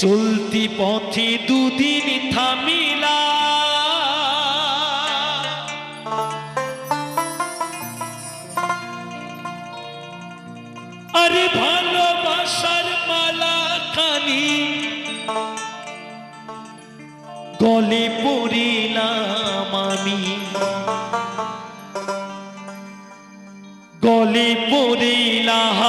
চলতি পথে দুদিন থামিলা, আরে ভালোবাসার মালা খানি গলে পড়িলাম আমি, গলে পড়িলাম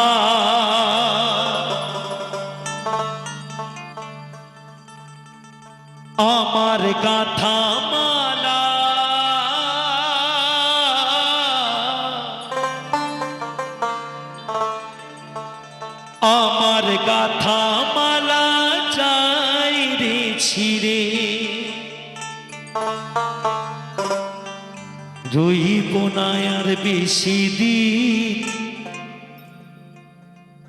আমার গাথা মালা, আমার গাথা মালা যাই রে ছিড়ে, রইব না আর বেশি দিন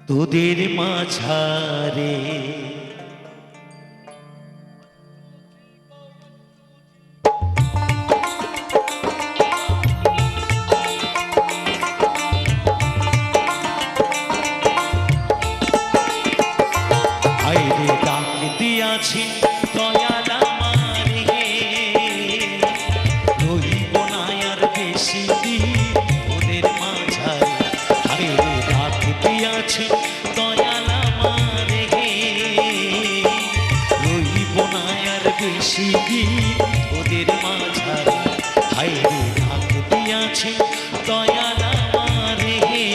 তোদের মাঝারে। আইরে ডাক দিয়াছি দয়াল আমার হে, রইব না আর বেশি দিন ওদের মাঝারে। আইরে ডাক দিয়াছি দয়াল আমার হে, রইব না আর বেশি দিন ওদের মাঝারে। আইরে ডাক দিয়াছি দয়াল আমার হে।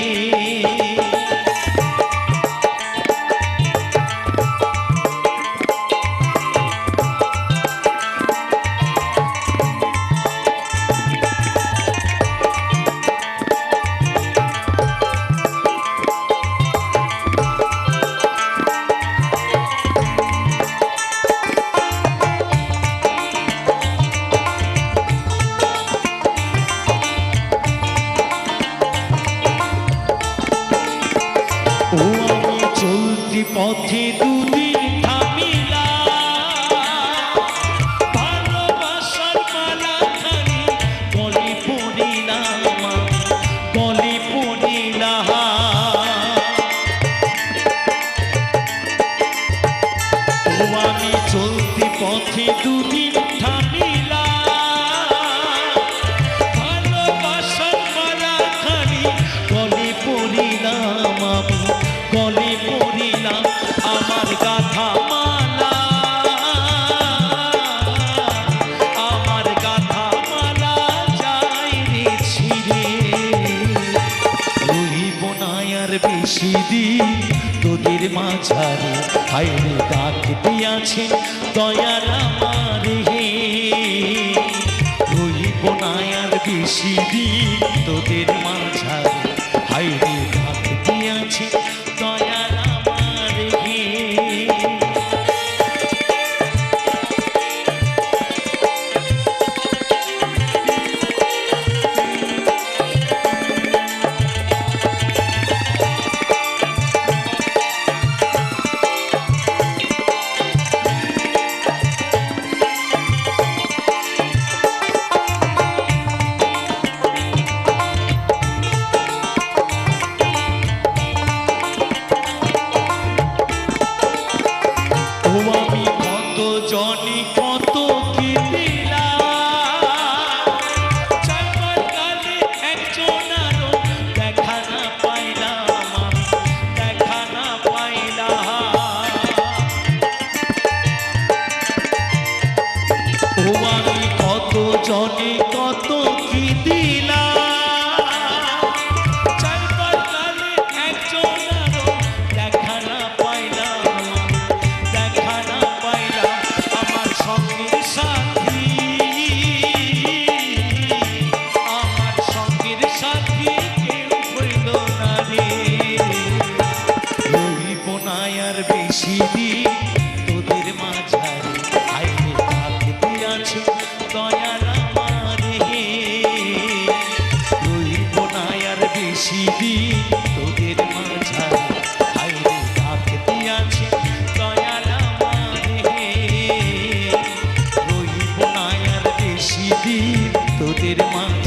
ও আমি চলতি পথে দুদিন থামিলা, ভালোবাসার মালা খানি গলে পড়িলাম, গলে পড়িলাম। ও আমি চলতি পথে দুদিন থামিলা, ভালোবাসার মালা খানি গলে পড়িলাম আমি, গলে পড়িলাম আমার গাথা মালা, আমার গাথা মালা যাই রে ছিড়ে, রইব না আর বেশি দিন তোদের মাঝারে। হায়রে ডাক দিয়াছে দয়াল আমার হে, রইব না আর বেশি দিন তোদের মাঝারে। হায়রে ডাক দিয়াছে দয়াল আমার হে। ও আমি কত জনি কত কি দিলাম, চাইবার কালে একজনারও দেখা না পাইলাম, আমি দেখা না পাইলাম। ও আমি কত জনি কত কি দিলাম, চাইবার কালে একজনারও দেখা না পাইলাম, দেখা না পাইলাম। আমার সঙ্গের সাথী, আমার সঙ্গের সাথী কেউ হইল না রে, রইব না আর বেশি দিন তোদের মাঝারে। আইরে ডাক দিয়াছে দয়াল আমার হে, রইব না আর বেশি দিন তোদের মাঝারে। আইরে ডাক দিয়াছে দয়াল আমার হে, রইব না আর বেশি দিন তোদের মাঝারে।